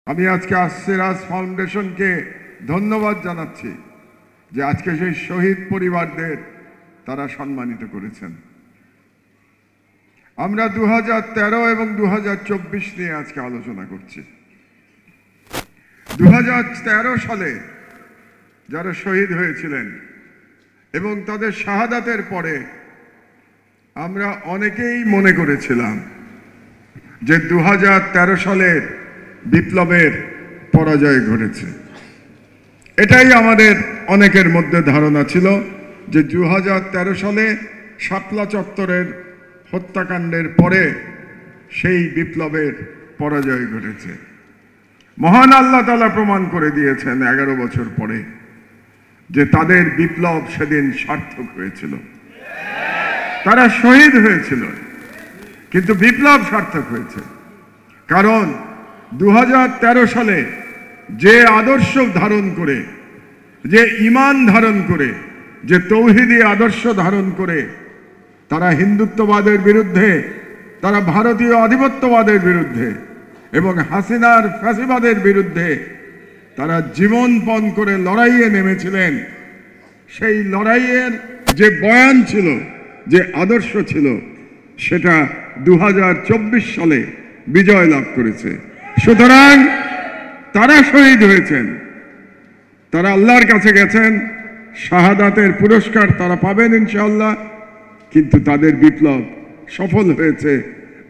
আমি আজকে সিরাজ ফাউন্ডেশনকে ধন্যবাদ জানাচ্ছি যে আজকে সেই শহীদ পরিবারদের তারা সম্মানিত করেছেন। আমরা 2013 এবং 2024 নিয়ে আজকে আলোচনা করছি। 2013 সালে যারা শহীদ হয়েছিলেন এবং তাদের শাহাদাতের পরে আমরা অনেকেই মনে করেছিলাম যে 2013 সালের বিপ্লবের পরাজয় ঘটেছে। এটাই আমাদের অনেকের মধ্যে ধারণা ছিল যে 2013 সালে শাপলা চত্বরের হত্যাকাণ্ডের পরে সেই বিপ্লবের পরাজয় ঘটেছে। মহান আল্লাহ তাআলা প্রমাণ করে দিয়েছেন 11 বছর পরে যে তাদের বিপ্লব সেদিন সার্থক হয়েছিল। তারা শহীদ হয়েছিল কিন্তু বিপ্লব সার্থক হয়েছে। কারণ 2013 সালে যে আদর্শ ধারণ করে, যে ঈমান ধারণ করে, যে তৌহিদি আদর্শ ধারণ করে তারা হিন্দুত্ববাদের বিরুদ্ধে, তারা ভারতীয় আধিপত্যবাদের বিরুদ্ধে এবং হাসিনার ফ্যাসিবাদের বিরুদ্ধে তারা জীবনপণ করে লড়াইয়ে নেমেছিলেন, সেই লড়াইয়ের যে বয়ান ছিল, যে আদর্শ ছিল, সেটা 2024 সালে বিজয় লাভ করেছে। সুতরাং তারা শহীদ হয়েছেন, তারা আল্লাহর কাছে গেছেন, শাহাদাতের পুরস্কার তারা পাবেন ইনশাআল্লাহ। কিন্তু তাদের বিপ্লব সফল হয়েছে,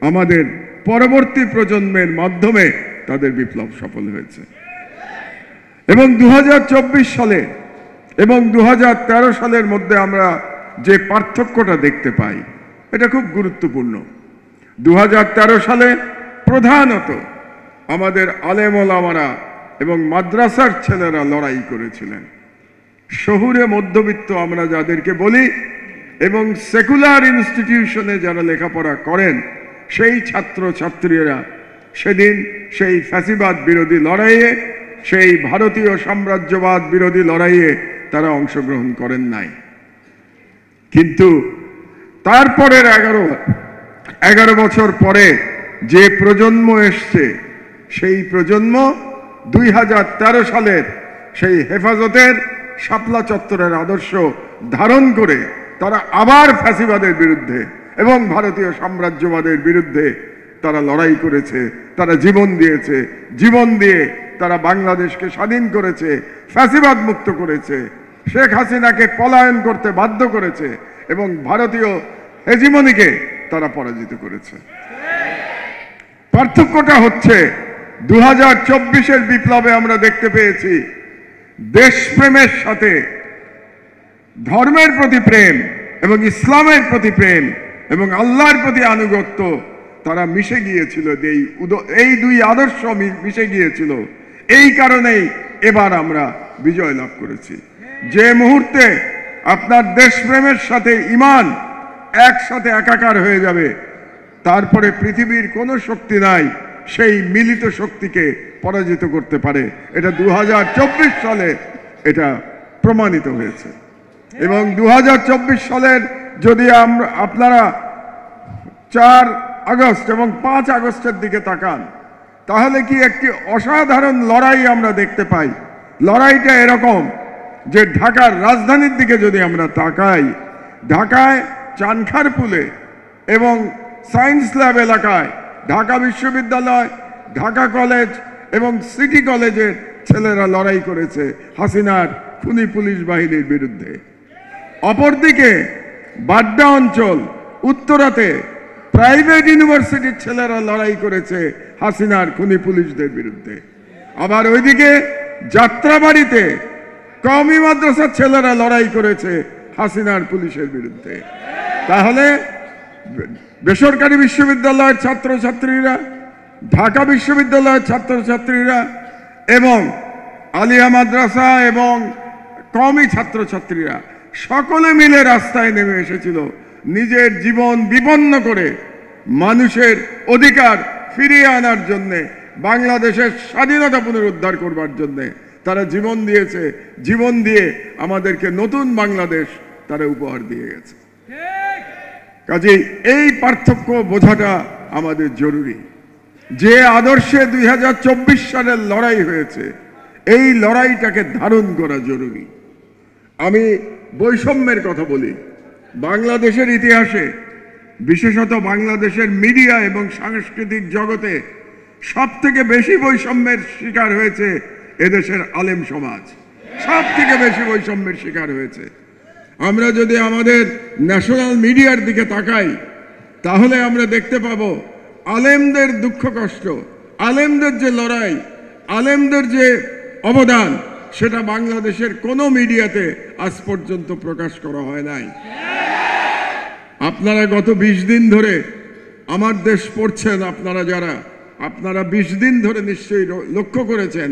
আমাদের পরবর্তী প্রজন্মের মাধ্যমে তাদের বিপ্লব সফল হয়েছে। এবং 2024 সালে এবং 2013 সালের মধ্যে আমরা যে পার্থক্যটা দেখতে পাই এটা খুব গুরুত্বপূর্ণ। 2013 সালে প্রধানত আমাদের আলেম ওলামারা এবং মাদ্রাসার ছেলেরা লড়াই করেছিলেন। শহুরে মধ্যবিত্ত আমরা যাদেরকে বলি এবং সেকুলার ইনস্টিটিউশনে যারা লেখাপড়া করেন সেই ছাত্র ছাত্রীরা সেদিন সেই ফ্যাসিবাদ বিরোধী লড়াইয়ে, সেই ভারতীয় সাম্রাজ্যবাদ বিরোধী লড়াইয়ে তারা অংশগ্রহণ করেন নাই। কিন্তু তারপরের 11 বছর পরে যে প্রজন্ম এসছে, সেই প্রজন্ম 2013 সালের সেই হেফাজতের শাপলা চত্বরের আদর্শ ধারণ করে তারা আবার ফ্যাসিবাদের বিরুদ্ধে এবং ভারতীয় সাম্রাজ্যবাদের বিরুদ্ধে তারা লড়াই করেছে, তারা জীবন দিয়েছে। জীবন দিয়ে তারা বাংলাদেশকে স্বাধীন করেছে, ফ্যাসিবাদ মুক্ত করেছে, শেখ হাসিনাকে পলায়ন করতে বাধ্য করেছে এবং ভারতীয় হেজিমনিকে তারা পরাজিত করেছে। পার্থক্যটা হচ্ছে 2024-এর বিপ্লবে আমরা দেখতে পেয়েছি দেশপ্রেমের সাথে ধর্মের প্রতি প্রেম এবং ইসলামের প্রতি প্রেম এবং আল্লাহর প্রতি আনুগত্য তারা মিশে গিয়েছিল। এই দুই আদর্শ মিশে গিয়েছিল। এই কারণেই এবার আমরা বিজয় লাভ করেছি। যে মুহূর্তে আপনার দেশপ্রেমের সাথে ঈমান একসাথে একাকার হয়ে যাবে, তারপরে পৃথিবীর কোনো শক্তি নাই সেই মিলিত শক্তিকে পরাজিত করতে পারে। এটা 2024 সালে এটা প্রমাণিত হয়েছে। এবং 2024 সালের যদি আপনারা 4 আগস্ট এবং 5 আগস্টের দিকে তাকান, তাহলে কি একটি অসাধারণ লড়াই আমরা দেখতে পাই। লড়াইটা এরকম যে ঢাকার রাজধানীর দিকে যদি আমরা তাকাই, ঢাকায় চানখারপুলে এবং সায়েন্স ল্যাব এলাকায় ঢাকা বিশ্ববিদ্যালয়, ঢাকা কলেজ এবং সিটি কলেজের ছেলেরা লড়াই করেছে হাসিনার খুনি পুলিশ বাহিনীর বিরুদ্ধে। অপরদিকে বাড্ডা অঞ্চল, উত্তরাতে প্রাইভেট ইউনিভার্সিটির ছেলেরা লড়াই করেছে হাসিনার খুনি পুলিশদের বিরুদ্ধে। আবার ওইদিকে যাত্রাবাড়িতে কওমি মাদ্রাসার ছেলেরা লড়াই করেছে হাসিনার পুলিশের বিরুদ্ধে। তাহলে বেসরকারি বিশ্ববিদ্যালয়ের ছাত্রছাত্রীরা, ঢাকা বিশ্ববিদ্যালয়ের ছাত্রছাত্রীরা এবং আলিয়া মাদ্রাসা এবং কওমি ছাত্রছাত্রীরা সকলে মিলে রাস্তায় নেমে এসেছিল নিজের জীবন বিপন্ন করে মানুষের অধিকার ফিরিয়ে আনার জন্যে, বাংলাদেশের স্বাধীনতা পুনরুদ্ধার করবার জন্যে তারা জীবন দিয়েছে। জীবন দিয়ে আমাদেরকে নতুন বাংলাদেশ তারা উপহার দিয়ে গেছে। কাজেই এই পার্থক্য বোঝাটা আমাদের জরুরি। যে আদর্শে 2024 সালের লড়াই হয়েছে, এই লড়াইটাকে ধারণ করা জরুরি। আমি বৈষম্যের কথা বলি। বাংলাদেশের ইতিহাসে, বিশেষত বাংলাদেশের মিডিয়া এবং সাংস্কৃতিক জগতে সব থেকে বেশি বৈষম্যের শিকার হয়েছে এদেশের আলেম সমাজ। সব থেকে বেশি বৈষম্যের শিকার হয়েছে। আমরা যদি আমাদের ন্যাশনাল মিডিয়ার দিকে তাকাই, তাহলে আমরা দেখতে পাবো আলেমদের দুঃখ কষ্ট, আলেমদের যে লড়াই, আলেমদের যে অবদান, সেটা বাংলাদেশের কোনো মিডিয়াতে আজ পর্যন্ত প্রকাশ করা হয় নাই। আপনারা গত 20 দিন ধরে আমার দেশ পড়ছেন, আপনারা 20 দিন ধরে নিশ্চয়ই লক্ষ্য করেছেন,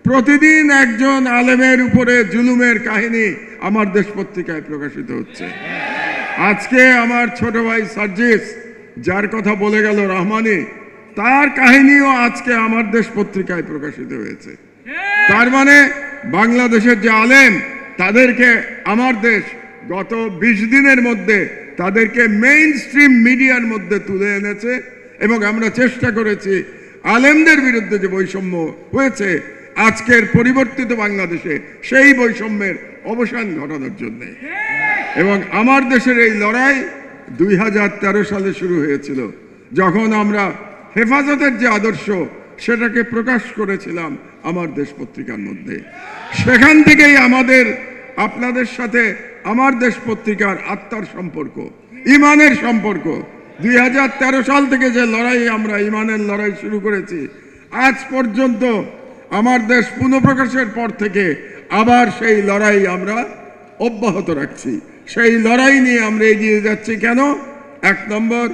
প্রতিদিন একজন আলেমের উপরে জুলুমের কাহিনী আমার দেশ পত্রিকায় প্রকাশিত হচ্ছে। আজকে আমার ছোট ভাই সার্জিস, যার কথা বলে গেল রহমানি, তার কাহিনীও আজকে আমার দেশ পত্রিকায় প্রকাশিত হয়েছে। তার মানে বাংলাদেশের যে আলেম, তাদেরকে আমার দেশ গত 20 দিনের মধ্যে তাদেরকে মেইন স্ট্রিম মিডিয়ার মধ্যে তুলে এনেছে, এবং আমরা চেষ্টা করেছি আলেমদের বিরুদ্ধে যে বৈষম্য হয়েছে আজকের পরিবর্তিত বাংলাদেশে, সেই বৈষম্যের অবসান ঘটানোর জন্য। এবং আমার দেশের এই লড়াই 2013 সালে শুরু হয়েছিল, যখন আমরা হেফাজতের যে আদর্শ সেটাকে প্রকাশ করেছিলাম আমার দেশ পত্রিকার মধ্যে। সেখান থেকেই আপনাদের সাথে আমার দেশ পত্রিকার আত্মার সম্পর্ক, ইমানের সম্পর্ক। 2013 সাল থেকে যে লড়াই, আমরা ইমানের লড়াই শুরু করেছি, আজ পর্যন্ত আমার দেশ পুনঃপ্রকাশের পর থেকে আবার সেই লড়াই আমরা অব্যাহত রাখছি। সেই লড়াই নিয়ে আমরা এগিয়ে যাচ্ছি। কেন? 1 নম্বর,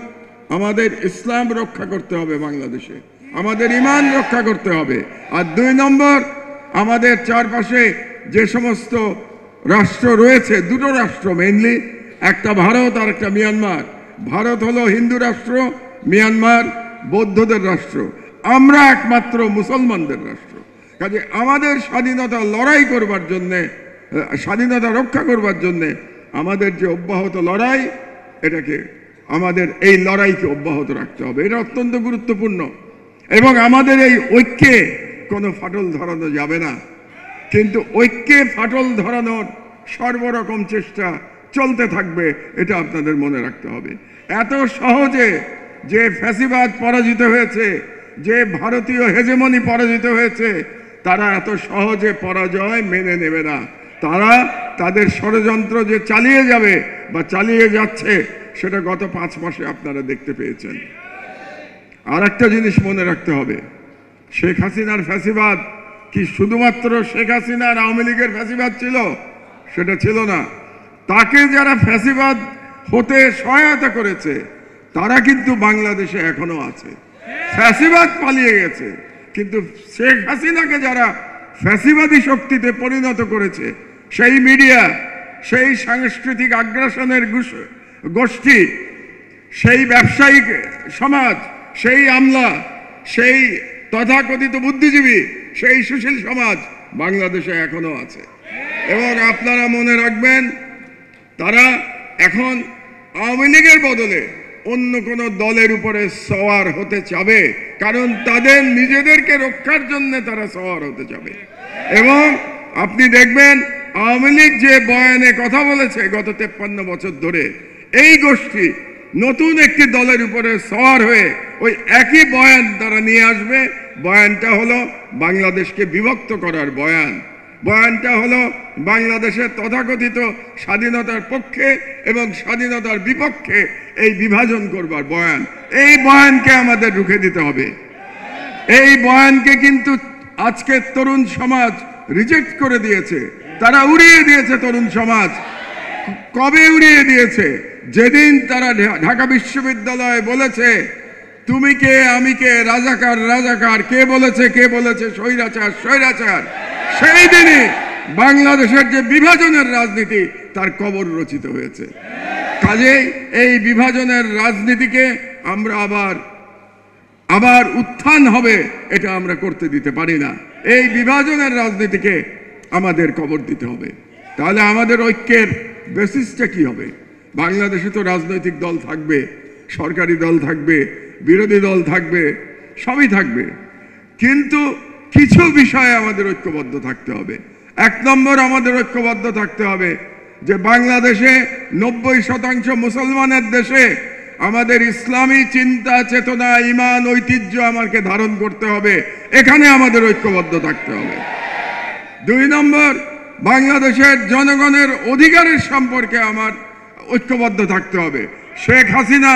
আমাদের ইসলাম রক্ষা করতে হবে বাংলাদেশে, আমাদের ইমান রক্ষা করতে হবে। আর 2 নম্বর, আমাদের চারপাশে যে সমস্ত রাষ্ট্র রয়েছে, 2টো রাষ্ট্র মেইনলি, একটা ভারত আর একটা মিয়ানমার। ভারত হলো হিন্দু রাষ্ট্র, মিয়ানমার বৌদ্ধদের রাষ্ট্র, আমরা একমাত্র মুসলমানদের রাষ্ট্র। কাজে আমাদের স্বাধীনতা লড়াই করবার জন্যে, স্বাধীনতা রক্ষা করবার জন্যে আমাদের যে অব্যাহত লড়াই, এটাকে আমাদের এই লড়াইকে অব্যাহত রাখতে হবে। এটা অত্যন্ত গুরুত্বপূর্ণ। এবং আমাদের এই ঐক্যে কোনো ফাটল ধরানো যাবে না, কিন্তু ঐক্যে ফাটল ধরানোর সর্বরকম চেষ্টা চলতে থাকবে, এটা আপনাদের মনে রাখতে হবে। এত সহজে যে ফ্যাসিবাদ পরাজিত হয়েছে, যে ভারতীয় হেজেমনি পরাজিত হয়েছে, তারা এত সহজে পরাজয় মেনে নেবে না। তারা তাদের ষড়যন্ত্র যে চালিয়ে যাবে বা চালিয়ে যাচ্ছে, সেটা গত 5 মাসে আপনারা দেখতে পেয়েছেন। আর একটা জিনিস মনে রাখতে হবে, শেখ হাসিনার ফ্যাসিবাদ কি শুধুমাত্র শেখ হাসিনার আওয়ামী লীগের ফ্যাসিবাদ ছিল? সেটা ছিল না। তাকে যারা ফ্যাসিবাদ হতে সহায়তা করেছে, তারা কিন্তু বাংলাদেশে এখনো আছে। ফ্যাসিবাদ পালিয়ে গেছে, কিন্তু শেখ হাসিনাকে যারা ফ্যাসিবাদী শক্তিতে পরিণত করেছে, সেই মিডিয়া, সেই সাংস্কৃতিক আগ্রাসনের গোষ্ঠী, সেই ব্যবসায়িক সমাজ, সেই আমলা, সেই তথাকথিত বুদ্ধিজীবী, সেই সুশীল সমাজ বাংলাদেশে এখনো আছে। এবং আপনারা মনে রাখবেন, তারা এখন আওয়ামী লীগের বদলে অন্য কোনো দলের উপরে সওয়ার হতে চাবে, কারণ তাদের নিজেদেরকে রক্ষার জন্য তারা সওয়ার হতে চাবে। এবং আপনি দেখবেন আওয়ামী লীগ যে বয়ানে কথা বলেছে গত 53 বছর ধরে, এই গোষ্ঠী নতুন একটি দলের উপরে সওয়ার হয়ে ওই একই বয়ান তারা নিয়ে আসবে। বয়ানটা হলো বাংলাদেশকে বিভক্ত করার বয়ান। বয়ানটা হলো বাংলাদেশের তথাকথিত স্বাধীনতার পক্ষে এবং স্বাধীনতার বিপক্ষে এই বিভাজন করবার বয়ান। এই বয়ানকে আমাদের রুখে দিতে হবে। এই বয়ানকে কিন্তু আজকে তরুণ সমাজ রিজেক্ট করে দিয়েছে, তারা উড়িয়ে দিয়েছে। তরুণ সমাজ কবে উড়িয়ে দিয়েছে? যেদিন তারা ঢাকা বিশ্ববিদ্যালয়ে বলেছে তুমি কে আমি কে, রাজাকার রাজাকার, কে বলেছে স্বৈরাচার স্বৈরাচার, সেই দিনই বাংলাদেশের যে বিভাজনের রাজনীতি তার কবর রচিত হয়েছে। কাজেই এই বিভাজনের রাজনীতিকে আমরা আবার উত্থান হবে, এটা আমরা করতে দিতে পারি না। এই বিভাজনের রাজনীতিকে আমাদের কবর দিতে হবে। তাহলে আমাদের ঐক্যের বেসিসটা কি হবে? বাংলাদেশে তো রাজনৈতিক দল থাকবে, সরকারি দল থাকবে, বিরোধী দল থাকবে, সবই থাকবে, কিন্তু কিছু বিষয়ে আমাদের ঐক্যবদ্ধ থাকতে হবে। এক নম্বর, আমাদের ঐক্যবদ্ধ থাকতে হবে যে বাংলাদেশে 90% মুসলমানের দেশে আমাদের ইসলামী চিন্তা চেতনা ঈমান ঐতিহ্য আমাকে ধারণ করতে হবে, এখানে আমাদের ঐক্যবদ্ধ থাকতে হবে। দুই নম্বর, বাংলাদেশের জনগণের অধিকারের সম্পর্কে আমার ঐক্যবদ্ধ থাকতে হবে। শেখ হাসিনা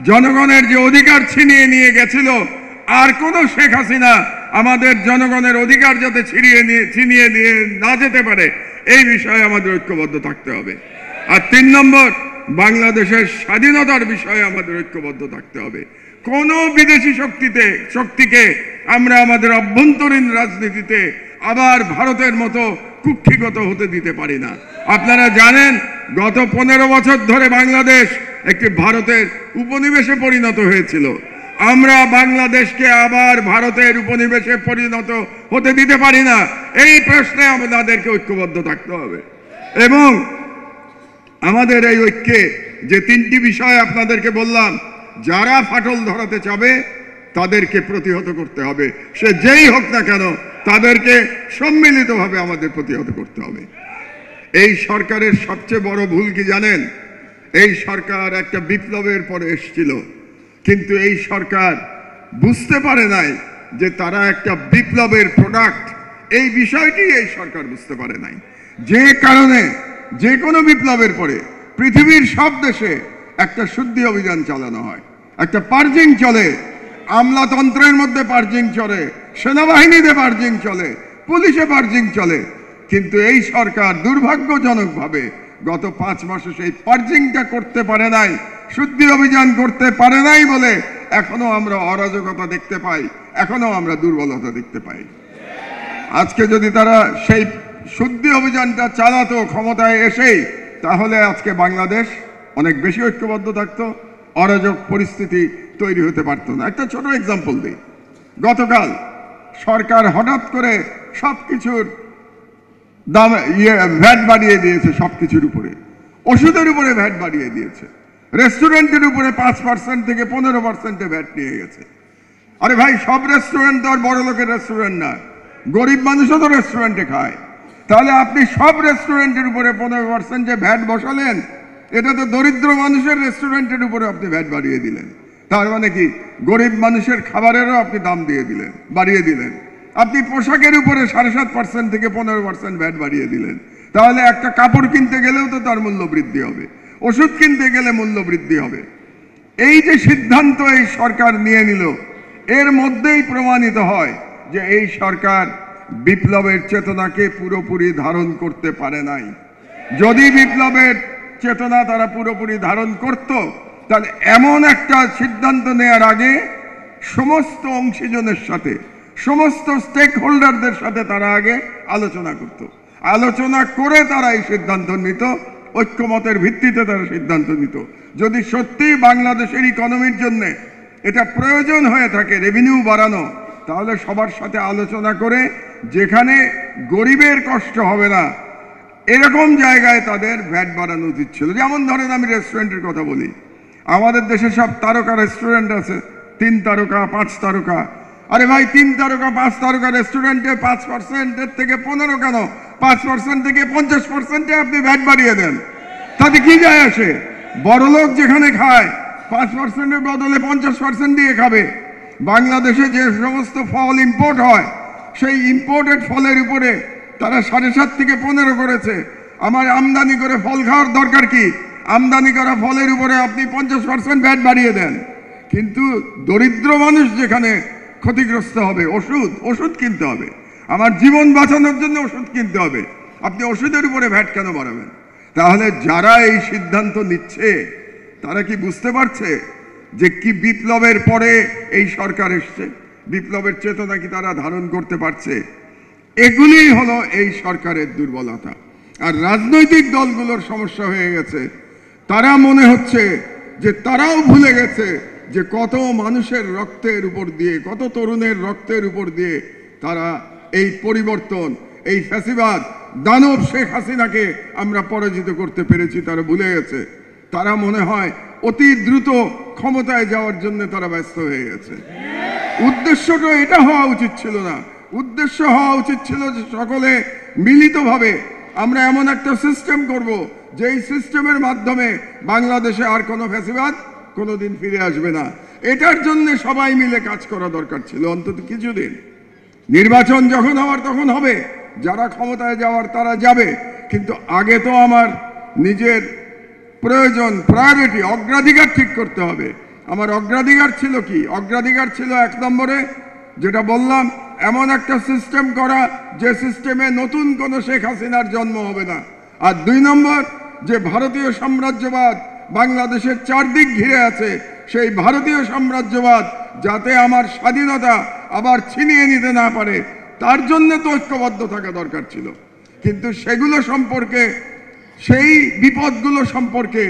জনগণের যে অধিকার ছিনিয়ে নিয়ে গেছিল, আর কোন শেখ হাসিনা আমাদের জনগণের অধিকার যাতে ছিনিয়ে নিয়ে না যেতে পারে, এই বিষয়ে আমাদের ঐক্যবদ্ধ থাকতে হবে। আর তিন নম্বর, বাংলাদেশের স্বাধীনতার বিষয়ে আমাদের ঐক্যবদ্ধ থাকতে হবে। কোন বিদেশি শক্তিকে আমরা আমাদের অভ্যন্তরীণ রাজনীতিতে আবার ভারতের মতো কুক্ষিগত হতে দিতে পারি না। আপনারা জানেন, গত 15 বছর ধরে বাংলাদেশ একটি ভারতের উপনিবেশে পরিণত হয়েছিল। আমরা বাংলাদেশকে আবার ভারতের উপনিবেশে পরিণত হতে দিতে পারি না। এই প্রশ্নে আমাদেরকে ঐক্যবদ্ধ থাকতে হবে। এবং আমাদের এই ঐক্যে যে তিনটি বিষয় আপনাদেরকে বললাম, যারা ফাটল ধরাতে চাবে তাদেরকে প্রতিহত করতে হবে, সে যেই হোক না কেন, তাদেরকে সম্মিলিতভাবে আমাদের প্রতিহত করতে হবে। এই সরকারের সবচেয়ে বড় ভুল কি জানেন? এই সরকার একটা বিপ্লবের পরে এসেছিল, কিন্তু এই সরকার বুঝতে পারে নাই যে তারা একটা বিপ্লবের প্রোডাক্ট। এই বিষয়টি এই সরকার বুঝতে পারে নাই, যে কারণে যে কোনো বিপ্লবের পরে পৃথিবীর সব দেশে একটা শুদ্ধি অভিযান চালানো হয়, একটা পার্জিং চলে, আমলাতন্ত্রের মধ্যে পার্জিং চলে, সেনাবাহিনীতে পার্জিং চলে, পুলিশে পার্জিং চলে। কিন্তু এই সরকার দুর্ভাগ্যজনকভাবে গত 5 মাসে সেই পার্জিংটা করতে পারে নাই, শুদ্ধি অভিযান করতে পারে নাই বলে এখনো আমরা অরাজকতা দেখতে পাই, এখনো আমরা দুর্বলতা দেখতে পাই। আজকে যদি তারা সেই শুদ্ধি অভিযানটা চালাতো ক্ষমতায় এসেই, তাহলে আজকে বাংলাদেশ অনেক বেশি ঐক্যবদ্ধ থাকতো, অরাজক পরিস্থিতি তৈরি হতে পারতো না। একটা ছোট এক্সাম্পল দিই। গতকাল সরকার হঠাৎ করে সবকিছুর দাম ভ্যাট বাড়িয়ে দিয়েছে, সবকিছুর উপরে, ওষুধের উপরে ভ্যাট বাড়িয়ে দিয়েছে, রেস্টুরেন্টের উপরে 5% থেকে 15% ভ্যাট নিয়ে গেছে। আরে ভাই, সব রেস্টুরেন্ট তো আর বড় লোকের রেস্টুরেন্ট না, গরিব মানুষও তো রেস্টুরেন্টে খায়। তাহলে আপনি সব রেস্টুরেন্টের উপরে 15% যে ভ্যাট বসালেন, এটা তো দরিদ্র মানুষের রেস্টুরেন্টের উপরে আপনি ভ্যাট বাড়িয়ে দিলেন। তার মানে কি, গরিব মানুষের খাবারেরও আপনি দাম বাড়িয়ে দিলেন। আপনি পোশাকের উপরে 7.5% থেকে 15% ভ্যাট বাড়িয়ে দিলেন। তাহলে একটা কাপড় কিনতে গেলেও তো তার মূল্য বৃদ্ধি হবে, ওষুধ কিনতে গেলে মূল্য বৃদ্ধি হবে। এই যে সিদ্ধান্ত এই সরকার নিয়ে নিল, এর মধ্যেই প্রমাণিত হয় যে এই সরকার বিপ্লবের চেতনাকে পুরোপুরি ধারণ করতে পারে নাই। যদি বিপ্লবের চেতনা তারা পুরোপুরি ধারণ করত, তাহলে এমন একটা সিদ্ধান্ত নেওয়ার আগে সমস্ত অংশীজনের সাথে, সমস্ত স্টেক হোল্ডারদের সাথে তারা আগে আলোচনা করত, আলোচনা করে তারা এই সিদ্ধান্ত নিত, ঐক্যমতের ভিত্তিতে তারা সিদ্ধান্ত নিত। যদি সত্যি বাংলাদেশের ইকোনমির জন্য এটা প্রয়োজন হয়ে থাকে রেভিনিউ বাড়ানো, তাহলে সবার সাথে আলোচনা করে যেখানে গরিবের কষ্ট হবে না, এরকম জায়গায় তাদের ভ্যাট বাড়ানো উচিত ছিল। যেমন ধরেন, আমি রেস্টুরেন্টের কথা বলি, আমাদের দেশে সব তারকা রেস্টুরেন্ট আছে, 3 তারকা 5 তারকা। আরে ভাই, 3 তারকা 5 তারকা রেস্টুরেন্টে 5% থেকে 15 কেন, 5% থেকে 50% আপনি ভ্যাট বাড়িয়ে দেন, তাতে কি যায় আসে? বড়লোক যেখানে খায় 5%-এর বদলে 50% দিয়ে খাবে। বাংলাদেশে যে সমস্ত ফল ইম্পোর্ট হয়, সেই ইম্পোর্টেড ফলের উপরে তারা 7.5 থেকে 15 করেছে। আমার আমদানি করে ফল খাওয়ার দরকার কি? আমদানি করা ফলের উপরে আপনি 50% ভ্যাট বাড়িয়ে দেন। কিন্তু দরিদ্র মানুষ যেখানে ক্ষতিগ্রস্ত হবে, ওষুধ কিনতে হবে, আমার জীবন বাঁচানোর জন্য ওষুধ কিনতে হবে, আপনি ওষুধের উপরে ভ্যাট কেন বাড়াবেন? তাহলে যারা এই সিদ্ধান্ত নিচ্ছে, তারা কি বুঝতে পারছে যে কি বিপ্লবের পরে এই সরকার এসছে? বিপ্লবের চেতনা কি তারা ধারণ করতে পারছে? এগুলিই হলো এই সরকারের দুর্বলতা। আর রাজনৈতিক দলগুলোর সমস্যা হয়ে গেছে, তারা মনে হচ্ছে যে তারাও ভুলে গেছে যে কত মানুষের রক্তের উপর দিয়ে, কত তরুণের রক্তের উপর দিয়ে তারা এই পরিবর্তন, এই ফ্যাসিবাদ দানব শেখ হাসিনাকে আমরা পরাজিত করতে পেরেছি। তারা ভুলে গেছে। তারা মনে হয় অতি দ্রুত ক্ষমতায় যাওয়ার জন্য তারা ব্যস্ত হয়ে গেছে। উদ্দেশ্যটা এটা হওয়া উচিত ছিল না। উদ্দেশ্য হওয়া উচিত ছিল যে সকলে মিলিতভাবে আমরা এমন একটা সিস্টেম করব যেই সিস্টেমের মাধ্যমে বাংলাদেশে আর কোনো ফ্যাসিবাদ কোনোদিন ফিরে আসবে না। এটার জন্য সবাই মিলে কাজ করা দরকার ছিল অন্তত কিছুদিন। নির্বাচন যখন হওয়ার তখন হবে, যারা ক্ষমতায় যাওয়ার তারা যাবে, কিন্তু আগে তো আমার নিজের প্রয়োজন, প্রায়োরিটি, অগ্রাধিকার ঠিক করতে হবে। আমার অগ্রাধিকার ছিল কি? অগ্রাধিকার ছিল 1 নম্বরে যেটা বললাম, এমন একটা সিস্টেম করা যে সিস্টেমে নতুন কোনো শেখ হাসিনার জন্ম হবে না। আর 2 নম্বর, যে ভারতীয় সাম্রাজ্যবাদ বাংলাদেশের চারদিক ঘিরে আছে, সেই ভারতীয় সাম্রাজ্যবাদ যাতে আমার স্বাধীনতা আবার ছিনিয়ে নিতে না পারে, তার জন্য তো ঐক্যবদ্ধ থাকা দরকার ছিল। কিন্তু সেগুলো সম্পর্কে, সেই বিপদগুলো সম্পর্কে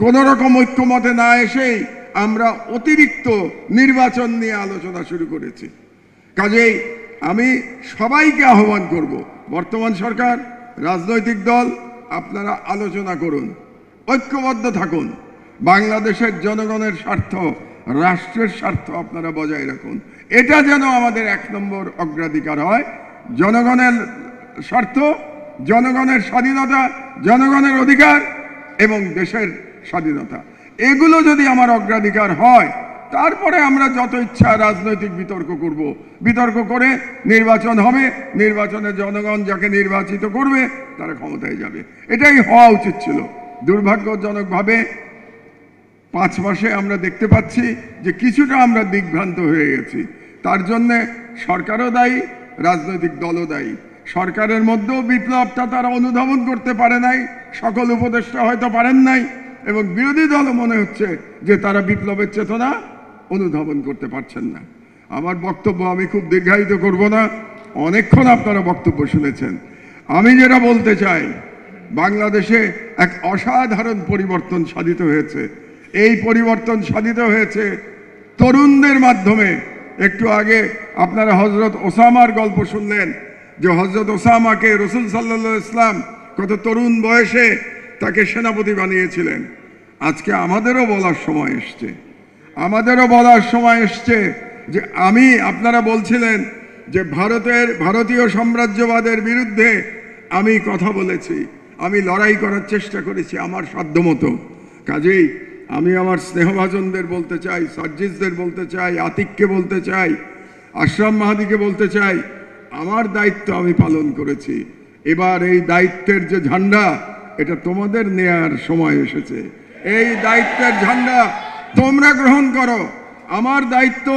কোনো রকম ঐক্যমতে না এসেই আমরা অতিরিক্ত নির্বাচন নিয়ে আলোচনা শুরু করেছি। কাজেই আমি সবাইকে আহ্বান করব, বর্তমান সরকার, রাজনৈতিক দল, আপনারা আলোচনা করুন, ঐক্যবদ্ধ থাকুন, বাংলাদেশের জনগণের স্বার্থ, রাষ্ট্রের স্বার্থ আপনারা বজায় রাখুন। এটা যেন আমাদের 1 নম্বর অগ্রাধিকার হয়। জনগণের স্বার্থ, জনগণের স্বাধীনতা, জনগণের অধিকার এবং দেশের স্বাধীনতা, এগুলো যদি আমার অগ্রাধিকার হয়, তারপরে আমরা যত ইচ্ছা রাজনৈতিক বিতর্ক করব। বিতর্ক করে নির্বাচন হবে, নির্বাচনে জনগণ যাকে নির্বাচিত করবে তারা ক্ষমতায় যাবে। এটাই হওয়া উচিত ছিল। দুর্ভাগ্যজনকভাবে 5 মাসে আমরা দেখতে পাচ্ছি যে কিছুটা আমরা দিগ্ভ্রান্ত হয়ে গেছি। তার জন্যে সরকারও দায়ী, রাজনৈতিক দলও দায়ী। সরকারের মধ্যেও বিপ্লবটা তারা অনুধাবন করতে পারে নাই, সকল উপদেষ্টা হয়তো পারেন নাই, এবং বিরোধী দলও মনে হচ্ছে যে তারা বিপ্লবের চেতনা অনুধাবন করতে পারছেন না। আমার বক্তব্য আমি খুব দীর্ঘায়িত করব না, অনেকক্ষণ আপনারা বক্তব্য শুনেছেন। আমি যেটা বলতে চাই, বাংলাদেশে এক অসাধারণ পরিবর্তন সাধিত হয়েছে। এই পরিবর্তন সাধিত হয়েছে তরুণদের মাধ্যমে। একটু আগে আপনারা হজরত ওসামার গল্প শুনলেন, যে হজরত ওসামাকে রসুল সাল্লাল্লাহু আলাইহি ওয়াসাল্লাম কত তরুণ বয়সে তাকে সেনাপতি বানিয়েছিলেন। আজকে আমাদেরও বলার সময় এসছে, আমাদেরও বলার সময় এসছে যে আপনারা বলছিলেন যে ভারতীয় সাম্রাজ্যবাদের বিরুদ্ধে আমি কথা বলেছি, আমি লড়াই করার চেষ্টা করেছি আমার সাধ্যমতো। কাজেই আমি আমার স্নেহভাজনদের বলতে চাই, সার্জিসদের বলতে চাই, আতিককে বলতে চাই, আশরাফ মাহাদিকে বলতে চাই, আমার দায়িত্ব আমি পালন করেছি। এবার এই দায়িত্বের যে ঝান্ডা, এটা তোমাদের নেয়ার সময় এসেছে। এই দায়িত্বের ঝান্ডা তোমরা গ্রহণ করো। আমার দায়িত্ব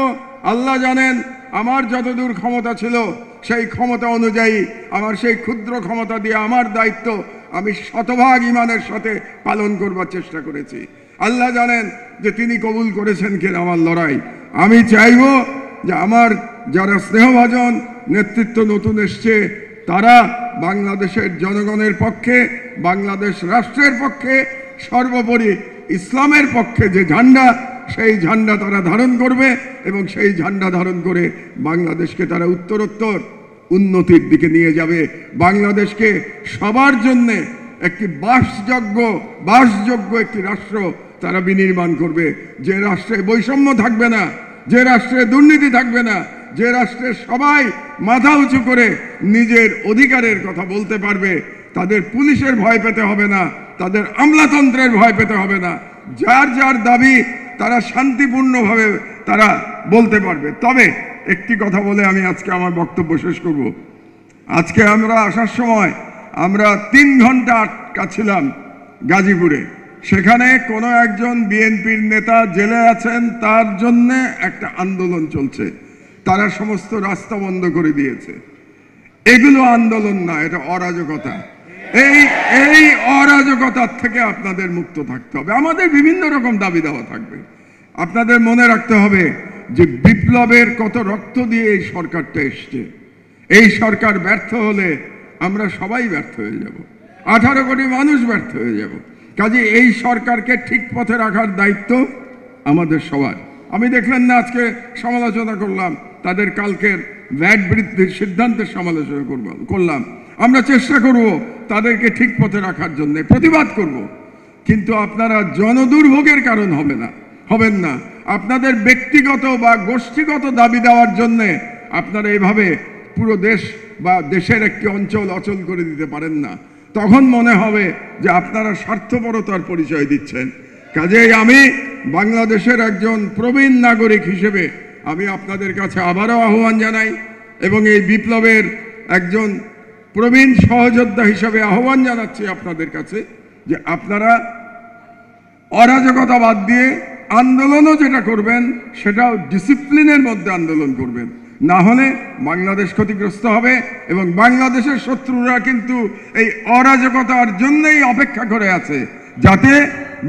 আল্লাহ জানেন, আমার যতদূর ক্ষমতা ছিল সেই ক্ষমতা অনুযায়ী, আমার সেই ক্ষুদ্র ক্ষমতা দিয়ে আমার দায়িত্ব আমি শতভাগ ইমানের সাথে পালন করবার চেষ্টা করেছি। আল্লাহ জানেন যে তিনি কবুল করেছেন কিনা আমার লড়াই। আমি চাইব যে আমার যারা স্নেহভাজন নেতৃত্ব নতুন এসছে, তারা বাংলাদেশের জনগণের পক্ষে, বাংলাদেশ রাষ্ট্রের পক্ষে, সর্বোপরি ইসলামের পক্ষে যে ঝান্ডা, সেই ঝান্ডা তারা ধারণ করবে, এবং সেই ঝান্ডা ধারণ করে বাংলাদেশকে তারা উত্তরোত্তর উন্নতির দিকে নিয়ে যাবে। বাংলাদেশকে সবার জন্যে একটি বাসযোগ্য একটি রাষ্ট্র তারা বিনির্মাণ করবে, যে রাষ্ট্রে বৈষম্য থাকবে না, যে রাষ্ট্রে দুর্নীতি থাকবে না, যে রাষ্ট্রে সবাই মাথা উঁচু করে নিজের অধিকারের কথা বলতে পারবে। তাদের পুলিশের ভয় পেতে হবে না, তাদের আমলাতন্ত্রের ভয় পেতে হবে না। যার যার দাবি তারা শান্তিপূর্ণভাবে তারা বলতে পারবে। তবে একটি কথা বলে আমি আজকে আমার বক্তব্য শেষ করব। আজকে আমরা আসার সময় আমরা 3 ঘন্টা আটকা ছিলাম গাজীপুরে। সেখানে কোনো একজন বিএনপির নেতা জেলে আছেন, তার জন্য একটা আন্দোলন চলছে। তারা সমস্ত রাস্তা বন্ধ করে দিয়েছে। এগুলো আন্দোলন না, এটা অরাজকতা। এই অরাজকতার থেকে আপনাদের মুক্ত থাকতে হবে। আমাদের বিভিন্ন রকম দাবি দেওয়া থাকবে। আপনাদের মনে রাখতে হবে যে বিপ্লবের কত রক্ত দিয়ে এই সরকারটা এসছে। এই সরকার ব্যর্থ হলে আমরা সবাই ব্যর্থ হয়ে যাব, 18 কোটি মানুষ ব্যর্থ হয়ে যাব। কাজে এই সরকারকে ঠিক পথে রাখার দায়িত্ব আমাদের সবার। আমি দেখলেন না আজকে সমালোচনা করলাম, তাদের কালকের ভ্যাট বৃদ্ধির সিদ্ধান্তের সমালোচনা করলাম। আমরা চেষ্টা করব তাদেরকে ঠিক পথে রাখার জন্য, প্রতিবাদ করব। কিন্তু আপনারা জনদুর্ভোগের কারণ হবেন না। আপনাদের ব্যক্তিগত বা গোষ্ঠীগত দাবি দেওয়ার জন্য আপনারা এভাবে পুরো দেশ বা দেশের একটি অঞ্চল অচল করে দিতে পারেন না। তখন মনে হবে যে আপনারা স্বার্থপরতার পরিচয় দিচ্ছেন। কাজেই আমি বাংলাদেশের একজন প্রবীণ নাগরিক হিসেবে আমি আপনাদের কাছে আবারও আহ্বান জানাই এবং এই বিপ্লবের একজন প্রবীণ সহযোদ্ধা হিসেবে আহ্বান জানাচ্ছি আপনাদের কাছে যে আপনারা অরাজকতা বাদ দিয়ে আন্দোলনও যেটা করবেন সেটাও ডিসিপ্লিনের মধ্যে আন্দোলন করবেন, না হলে বাংলাদেশ ক্ষতিগ্রস্ত হবে এবং বাংলাদেশের শত্রুরা কিন্তু এই অরাজকতার জন্যই অপেক্ষা করে আছে যাতে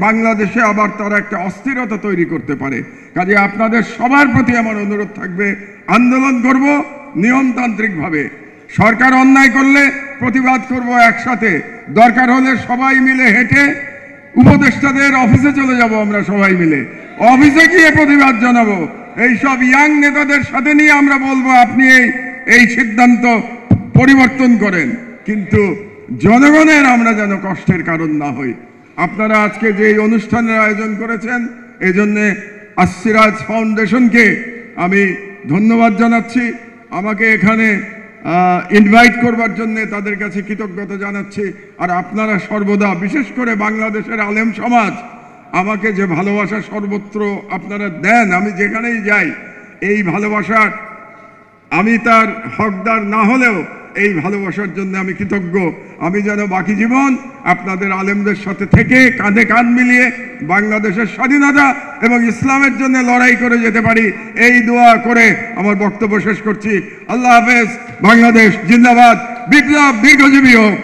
বাংলাদেশে আবার তারা একটা অস্থিরতা তৈরি করতে পারে। কাজে আপনাদের সবার প্রতি আমার অনুরোধ থাকবে, আন্দোলন করব নিয়মতান্ত্রিকভাবে। সরকার অন্যায় করলে প্রতিবাদ করব একসাথে, দরকার হলে সবাই মিলে হেঁটে উপদেষ্টাদের অফিসে চলে যাব, আমরা সবাই মিলে অফিসে গিয়ে প্রতিবাদ জানাবো। এই সব ইয়াং নেতাদের সাথে নিয়ে আমরা বলবো আপনি এই সিদ্ধান্ত পরিবর্তন করেন, কিন্তু জনগণের আমরা যেন কষ্টের কারণ না হই। আপনারা আজকে যে অনুষ্ঠানের আয়োজন করেছেন এই জন্যে আসিরাজ ফাউন্ডেশনকে আমি ধন্যবাদ জানাচ্ছি। আমাকে এখানে ইনভাইট করবার জন্য তাদের কাছে কৃতজ্ঞতা জানাচ্ছি। আর আপনারা সর্বদা, বিশেষ করে বাংলাদেশের আলেম সমাজ, আমাকে যে ভালোবাসা সর্বত্র আপনারা দেন, আমি যেখানেই যাই এই ভালোবাসার আমি তার হকদার না হলেও এই ভালোবাসার জন্য আমি কৃতজ্ঞ। আমি যেন বাকি জীবন আপনাদের আলেমদের সাথে থেকে কাঁধে কাঁধ মিলিয়ে বাংলাদেশের স্বাধীনতা এবং ইসলামের জন্য লড়াই করে যেতে পারি, এই দোয়া করে আমার বক্তব্য শেষ করছি। আল্লাহ হাফেজ। বাংলাদেশ জিন্দাবাদ। বিপ্লব দীর্ঘজীবী হোক।